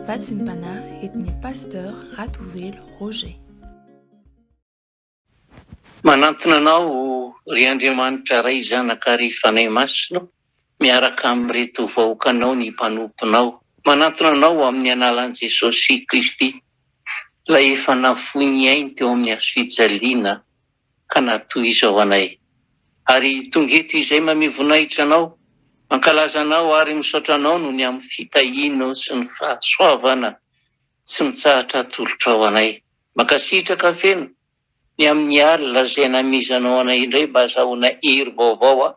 Vatsimpana etny pasteur Ratovelo Roger. Manantona anao ry Andriamanitra ray zanaka ry fanahy masino miaraka amin'ireto vahoakanao ny mpanomponao. Manantona anao amin'ny analan'i Jesosy Kristy, ilay efa nafoy ny ainy teo amin'ny hazofijaliana ka natoy izao anay. Ary tonga eto izay mamivonahitra anao, mankalaza anao ary misaotra anao no ny amin'ny fitahiana sy ny fahasoavana tsy mitsahatra tolotra ao anay. Mankasitraka feno ny amin'ny alina izay namizanao anay indray mba azahoana hery vaovao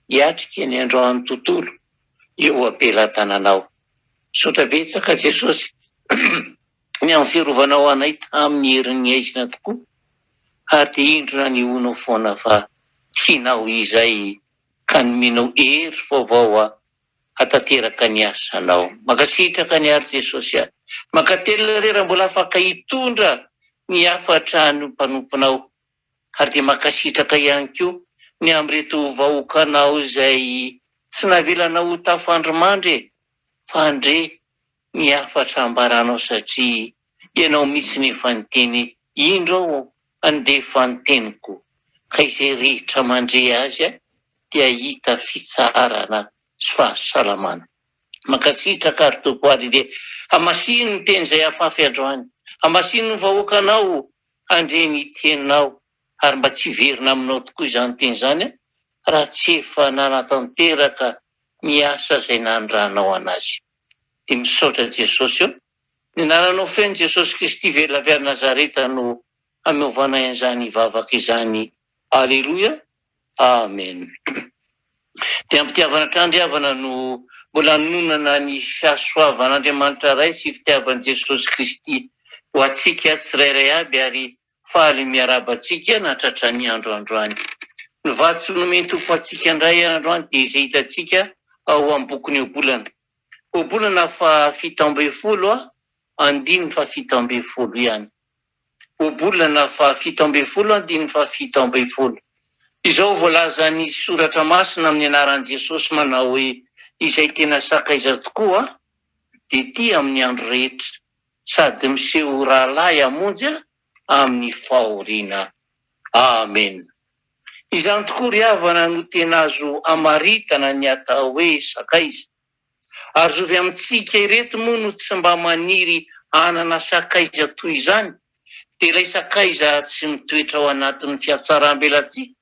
hiatrika ny androany tontolo eo ampelantananao. Misaotra betsaka Jesosy ny amin'ny fiarovanao anay tamin'ny herin'ny aizina tokoa, ary dia indrona ny honao foana fa tianao izay ka nomenao hery vaovao hatateraka ny asanao. Mankasitraka ny ary Jesosy mankatelina rera mbola afaka hitondra ny hafatra ny mpanomponao, ary dia mankasitraka ihany koa ny amin'ireto vahoakanao izay tsy navelanao ho tafandromandry fa andre ny hafatra ambaranao, satria ianao mitsy ny efa niteny indro andefa ny teniko, ka izay rehetra mandre azy dia hita fitsarana sy fahasalamana. Mankasitraka ary topo ary dia hamasino ny teny izay afafy androany, hamasino ny vahoakanao andre ny teninao, ary mba tsy verina aminao tokoa izany teny izany raha tsy efa nanatanteraka ny asa izay nanondranao anazy. Dia misaotra Jesosy ny anaranao feno Jesosy Kristy velona avy any Nazareta no hameovanay an'izany vavaka izany. Aleloia, amen. Dia ampitiavana trandriavana no mbola nonana ny fiasoavan'Andriamanitra ray sy fitiavan'i Jesosy Kristy ho antsika tsirairay aby, ary faly miarabantsika natratra ny androany. Ny vatso nomeny Tompo antsika indray androany dia izay hitantsika ao amin'ny bokin'ny Obolana. Obolana fa 17 andiny fa 17 ihany. Obolana fa 17 andiny fa 17. Izao voalaza ny soratra masina amin'ny anaran'i Jesosy manao hoe izay tena sakaiza tokoa dia ty amin'ny andro rehetra, sady miseho rahalahy hamonjy amin'ny fahoriana. Amen. Izany tokoa ry havana no tena azo amaritana ny atao hoe sakaiza. Ary zovy amintsika ireto moa no tsy mba maniry hanana sakaiza toy izany, dia ilay sakaiza tsy mitoetra ao anatin'ny fiatsaram-belantsika,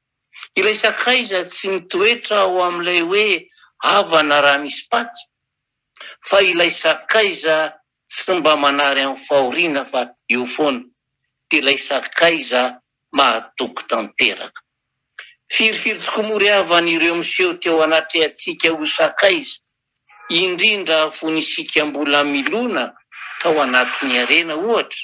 ilay sakaiza tsy mitoetra ao amin'ilay hoe havana raha misy patsy, fa ilay sakaiza tsy mba manary amin'ny fahoriana fa eo foana, dia ilay sakaiza mahatoky tanteraka. Firifiry tokoa moa ry havan'ireo miseho teo anaty antsika ho sakaiza, indrindra fonisika mbola milona tao anatin'ny arena ohatra,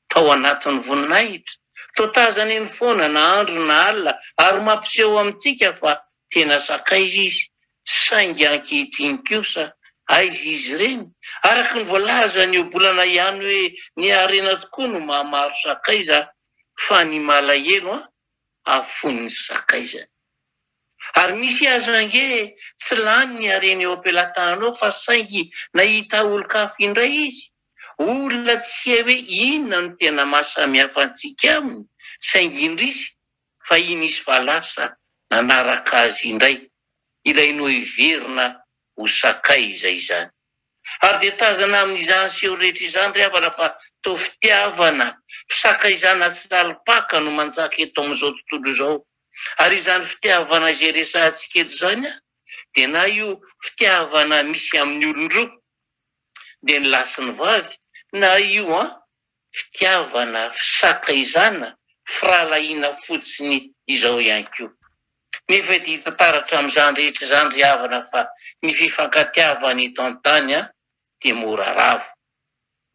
tao anatin'ny voninahitra, tao tazana eny foana na andro na alina, ary mampiseho amintsika fa tena sakaiza izy, saingy ankehitriny kosa aiza izy ireny, araka ny voalaza ny Obolana ihany hoe ny arena tokoa no mahamaro sakaiza, fa ny malahelo afon'ny sakaiza. Ary misy aza nge tsy lany ny arena eo ampelantananao, fa saingy nahita olon-kafa indray izy, olona tsy hay hoe inona no tena mahasamihafa antsika aminy, saingy indrisy fa iny izy fa lasa nanaraka azy indray, ilay no hiverina ho sakaiza izany. Ary dia tazana amin'izany seho rehetra izany ry havana fa toa fitiavana, fisakaizana tsy lalipaka no manjaka eto amin'izao tontolo izao. Ary izany fitiavana izay resantsika eto izany dia na io fitiavana misy amin'ny olon-droa dia ny lahy sy ny vavy, na io fitiavana, fisakaizana, firalahiana fotsiny izao ihany koa. Nefa dia hita taratra amin'izany rehetra izany ry havana fa ny fifankatiavana eto an-tany dia mora ravo,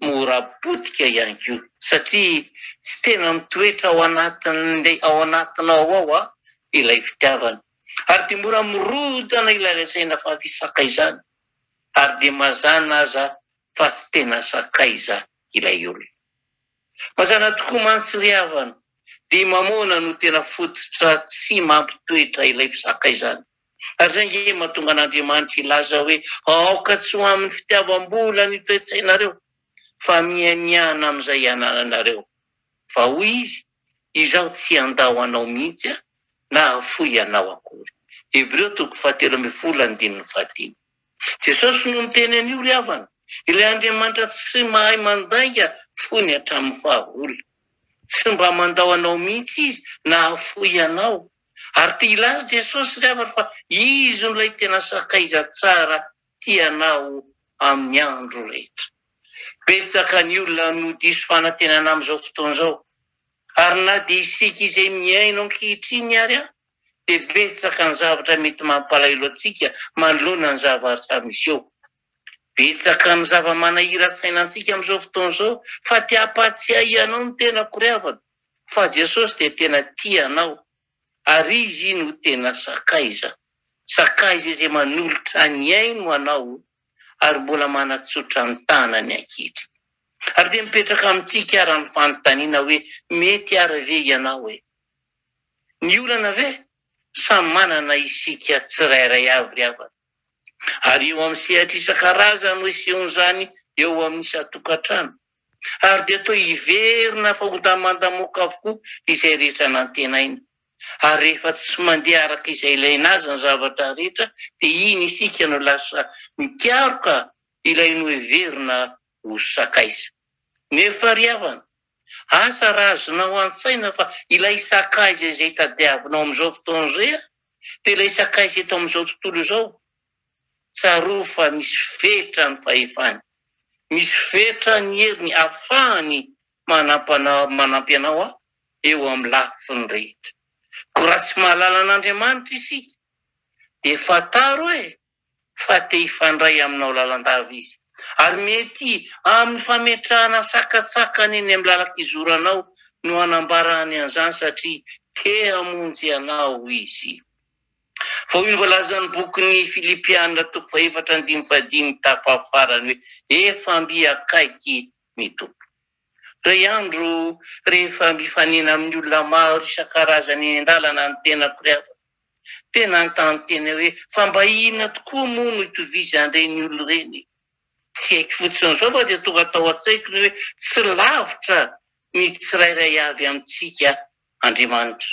mora potika ihany koa, satria tsy tena mitoetra ao anatinao ao ilay fitiavana, ary dia mora mirodana ilay rasaina fa fisakaizana, ary dia mazana aza fa tsy tena sakaiza ilay olona. Mazana tokoa mantsy ry havana, dia mamona no tena fototra tsy mampitoetra ilay fisakaizana. Ary zay nge mahatonga an'Andriamanitra ilaza hoe aoka tsy ho amin'ny fitiavam-bola ny toe-tsainareo fa mianiana amin'izay anananareo. Fa hoy izy, izaho tsy andao anao mihitsy na afoy anao akory. Hebreo 7:15. Jesosy no miteny an'io ry havana. Ilay Andriamanitra tsy mahay mandainga fony hatramin'ny fahaola. Tsy mba mandao anao mihitsy izy na afoy anao. Ary tia ilaza Jesosy ry havana fa izy no ilay tena sakaiza tsara tianao amin'ny andro rehetra. Betsaka ny olona no diso fanantenana amin'izao fotoana izao. Ary na dia isika izay miaino ankehitriny ary dia betsaka ny zavatra mety mampalahelo antsika manoloana ny zavatra miseho. Betsaka ny zava-manahira-tsaina antsika amin'izao fotoana izao fa tia hampatsiahy ianao no tena koreavana. Fa Jesosy dia tena tianao ary izy no tena sakaiza. Sakaiza izay manolotra ny aino anao ary mbola manatsotra ny tanany ankehitriny. Ary dia mipetraka amintsika ary ny fanontaniana hoe mety ary ve ianao hoe? Ny olana ve? Samy manana isika tsirairay avy ry havana. Ary eo amin'ny sehatra isan-karazany no isehon'izany eo amin'ny isan-tokantrano. Ary dia toa hiverina fa ho mandamoaka avokoa izay rehetra nantenaina. Ary rehefa tsy mandeha araka izay ilaina azy ny zavatra rehetra dia iny isika no lasa mikaroka ilay no heverina ho sakaiza. Nefa ry havana, asa raha azonao an-tsaina fa ilay sakaiza izay tadiavinao amin'izao fotoana izay dia ilay sakaiza eto amin'izao tontolo izao. Tsaroa fa misy fetra ny fahefany. Misy fetra ny heriny ahafahany manampy anao eo amin'ny lafiny rehetra. Ko raha tsy mahalala an'Andriamanitra isika dia fantaro fa te hifandray aminao lalandava izy. Ary mety amin'ny fametrahana sakatsakany eny amin'ny lalak'izoranao no hanambarany an'izany satria te hamonjy anao izy. Fa hoy ny voalazan'ny bokin'ny Filipianina 4:5 tapafarany hoe efa mbiakaiky ny tompo. Ray andro rehefa mifanena amin'ny olona maro isan-karazany eny an-dalana ny tena koreavana. Tena antany tena hoe fa mba inona tokoa moa no itovizan'ireny olona ireny. Tsy haiko fotsiny izao fa dia tonga atao an-tsaiko ny hoe tsy lavitra ny tsirairay avy amintsika Andriamanitra.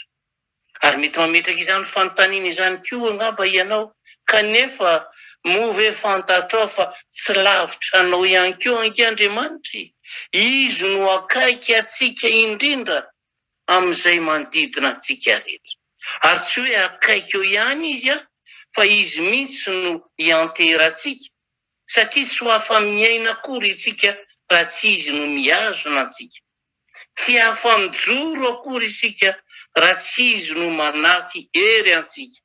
Ary mety mametraka izany fanontaniana izany koa angamba ianao, kanefa moa ve fantatrao fa tsy lavitra anao ihany koa anke Andriamanitra. Izy no akaiky atsika indrindra amin'izay manodidina antsika rehetra. Ary tsy hoe akaiky eo ihany izy fa izy mihitsy no ianterantsika. Satria tsy ho afa-miaina akory isika raha tsy izy no mihazona antsika. Tsy afa-mijoro akory isika raha tsy izy no manafy hery antsika.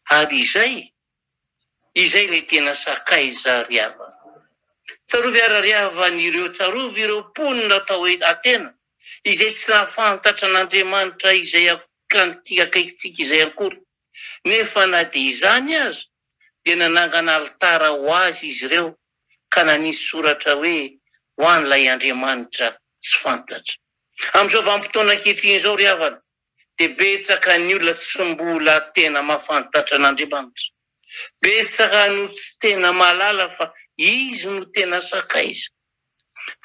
Ary izay ilay tena sakaiza ry havana. Tsarovy ry havana tsarovy ireo mponina atao hoe atena izay tsy nahafantatra an'Andriamanitra izay akaikitsika izay akory. Nefa na dia izany aza dia nanangana alitara ho azy izy ireo ka nanisy soratra hoe ho an'ilay Andriamanitra tsy fantatra. Amin'izao vanim-potoana ankehitriny izao ry havana dia betsaka ny olona tsy mbola tena mahafantatra an'Andriamanitra. Betsaka no tsy tena mahalala fa izy no tena sakaiza.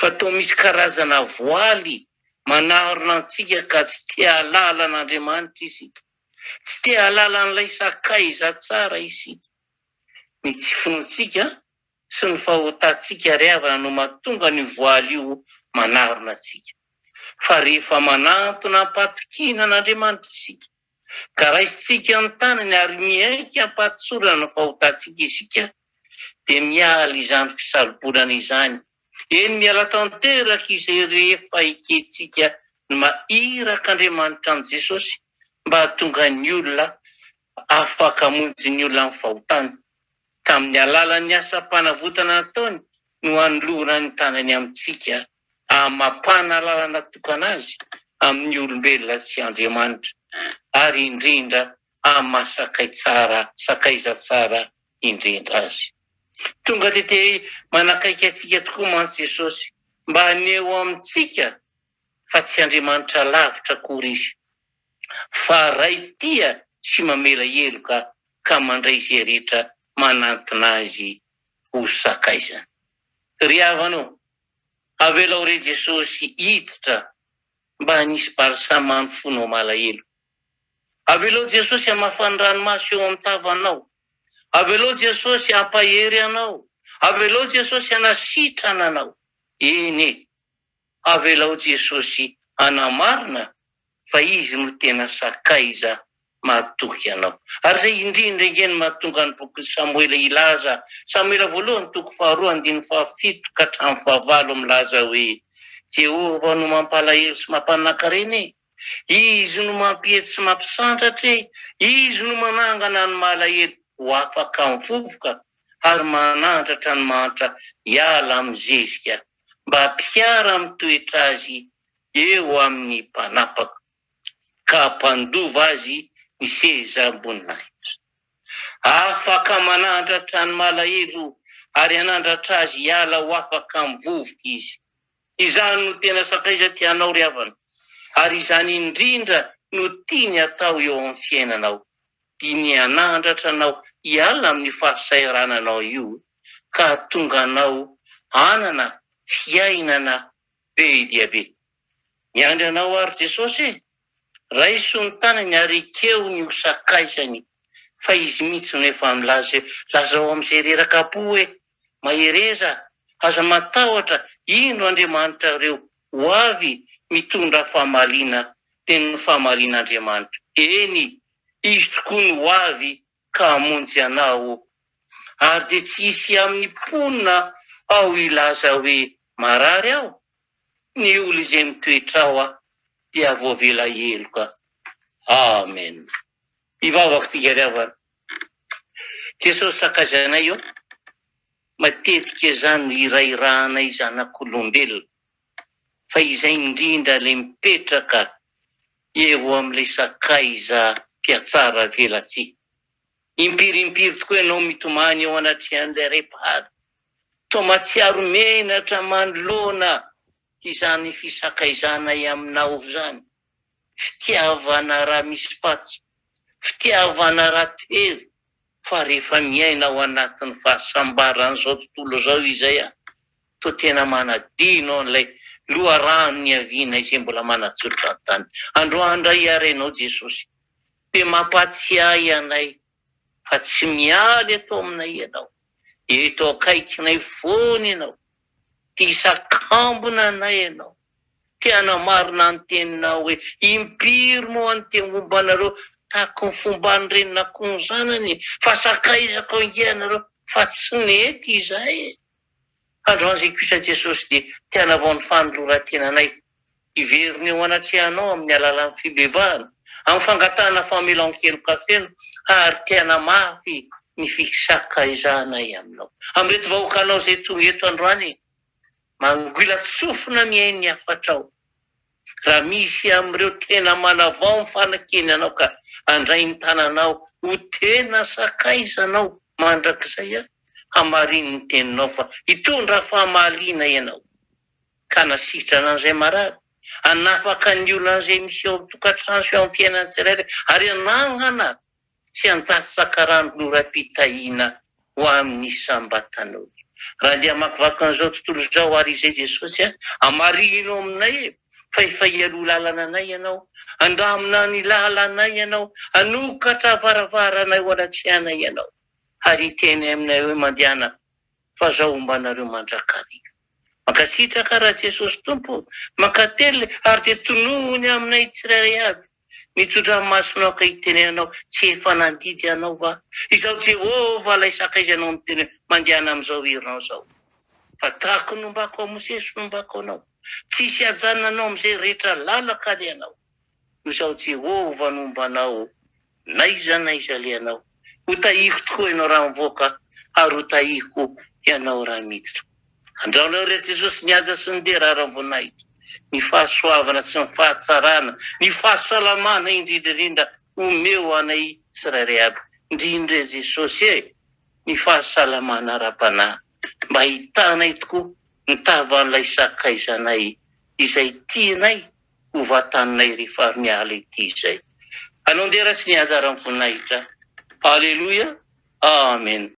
Fa toa misy karazana voaly manarona antsika ka tsy tia halala an'Andriamanitra isika. Tsy tia halala an'ilay sakaiza tsara isika. Ny tsy finoantsika sy ny fahotantsika ry havana no mahatonga ny voaly io manarona antsika. Fa rehefa manantona hampatokiana an'Andriamanitra isika, ka raisitsika ny tanany ary miaiky hampatsorana ny fahotantsika isika, dia miala izany fisalobonana izany. Eny miala tanteraka izay rehefa iketsika ny mahiraka Andriamanitra an'i Jesosy mba hahatonga ny olona afaka hamonjy ny olona amin'ny fahotany. Tamin'ny alalan'ny asa-panavotana nataony no hanoloana ny tanany amintsika hamapana lalana tokana azy amin'ny olombelona sy Andriamanitra, ary indrindra sakaiza tsara indrindra azy. Tonga tete manakaiky atsika tokoa mantsy Jesosy mba haneho amintsika fa tsy Andriamanitra lavitra akory izy, fa ray tia sy mamela heloka ka mandray izay rehetra manantona azy ho sakaizana. Ry havanao, avelao re Jesosy hiditra mba hanisy barisamany fonao malahelo. Avelao Jesosy hamafany ranomasy eo amin'ny tavanao. Avelao Jesosy hampahery anao. Avelao Jesosy hanasitrana anao. Eny, avelao Jesosy hanamarina fa izy no tena sakaiza mahatoky anao. Ary zay indrindra ingeny mahatonga ny boky Samuela ilaza, Samuela voalohany toko 2:7 ka hatramin'ny 9 milaza hoe Jehova no mampalahelo sy mampanankareny, izy no mampihety sy mampisandratra, izy no manangana ny malahelo ho afaka mivovoka ary manandratra ny mantra hiala amin'ny zezika mba hampiara amin'ny toetra azy eo amin'ny mpanapaka ka hampandova azy ny seza amboninahitra. Afaka manandratra ny malahelo ary hanandratra azy hiala ho afaka mivovoka izy. Izany no tena sakaiza tianao ry havana, ary izany indrindra no tiany atao eo amin'ny fiainanao. Tiany hanandratra anao hiala amin'ny fahasairananao io ka hatonga anao hanana fiainana be dia be. Miandry anao ary Jesosy, raiso ny tanany ary keo ny hosakaizany, fa izy mihitsy no efa milaza lazao amin'izay reraka-po hoe mahereza, aza matahotra, ino Andriamanitra reo ho avy mitondra fahamaliana teny ny fahamalin'Andriamanitra. Eny, izy tokoa no ho avy ka hamonjy anao, ary dia tsy hisy amin'ny ponina ao ilaza hoe marary aho. Ny olo izay mitoetra ao dia voavela heloka. Amen. Ivavaka tsika ry havana. Jesosy sakaizanay io, matetika izany no irairanay zanak'olombelona, fa izay indrindra le mipetraka eo amin'ilay sakaiza mpiatsara velantsika. Impirimpiry tokoa ianao mitomany eo anatrehan'ilay repahady. Toa matsiaro menatra manoloana izany fisakaizanay aminao zany. Fitiavana raha misy patsy, fitiavana raha tery, fa rehefa miaina ao anatin'ny fahasambaran'izao tontolo zao izay toa tena manadino an'ilay loharano ny aviana izay mbola manatsotra ny tany. Androandray iarainao Jesosy, be mampatsiahy anay fa tsy mialy atao aminay ianao. Eto akaikinay foana ianao, tia hisakambona anay ianao, tia hanamarina ny teninao hoe impiry moa ny tengomba anareo tahaka ny fomba ny renon'akoho ny zanany, fa sakaizako angianareo fa tsy nety izay. Androany izay kosa Jesosy dia tianavao ny fanoloran-tenanay iveriny eo anatrehanao amin'ny alalan'ny fibebahana, amin'ny fangatahana famelan-keloka feno, ary tiana mafy ny fisakaizanay aminao. Amin'reto vahoakanao izay tonga eto androany, mangoila tsofina miainy ny afatrao. Raha misy amin'ireo tena manavao ny fanakeny anao ka andray ny tananao ho tena sakaizanao mandrakizay, hamariny ny teninao fa hitondra fahamaliana ianao, ka nasitrana an'izay marary, hanapaka ny olona izay misy eo tokantrano sy eo amin'ny fiainany tsirairay, ary hanangana tsy handasy sakarano loram-pitahiana ho amin'ny sambatanao. Raha dia makivaky an'izao tontolo izao ary izay Jesosy, hamarino aminay fa efa hialoha lalana anay ianao, andamina ny lalanay ianao, hanokatra varavaranay ho anatrehanay ianao, ary teny aminay hoe mandehana fa zao ombanareo mandrakariva. Mankasitraka raha Jesosy Tompo, mankately ary dia tonohony aminay tsirairay avy. Mitondra masonao ka hitenenanao tsy efa nandidy anao va? Izao Jehova lay sakaizanao amin'ny teny mandehana amin'izao herinao zao. Fa tahako nombako ao Mosesy nombako anao, tsisy hajanonanao amin'izay rehetra lalaka aleanao. Izao Jehova nombanao naiza leanao. Ho tahiko tokoa ianao raha mivoaka, ary ho tahiko ianao raha miditra. Andraonao rehetra Jesosy nihaja sy ny dera raha voninahitra, ny fahasoavana sy ny fahatsarana, ny fahasalamana indrindrindrindra omeo anay tsirairay aby. Indrindra Jesosy ny fahasalamana ara-panahy, mba hitanay tokoa ny tavan'ilay sakaizanay izay tianay ho vatanay rehefa miala ity izay. Anao ndera sy nihaja raha voninahitra, Aleloia. Amen.